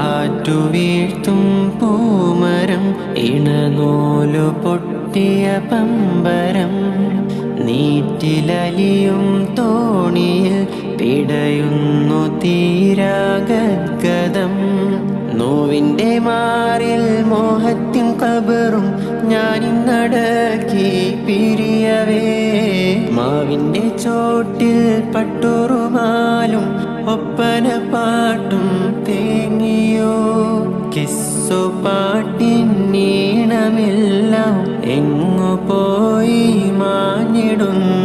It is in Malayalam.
കാറ്റുവീഴ്ത്തും പൂമരം ഇണനൂലു പൊട്ടിയ പമ്പരം നീറ്റിലലിയും തോണിയിൽ പിടയുന്നു തീരാഗദ്ഗതം നോവിൻ്റെ മാറിൽ മോഹത്തിൻ കബറും ഞാനിന്നടക്കി പിരിയവേ മാവിൻ്റെ ചോട്ടിൽ പട്ടുറുമാലും ഒപ്പന പാട്ടും തേങ്ങിയോ കിസ്സു പാട്ടിൻ ഈണമെല്ലാം എങ്ങു പോയി മാഞ്ഞിടുന്നു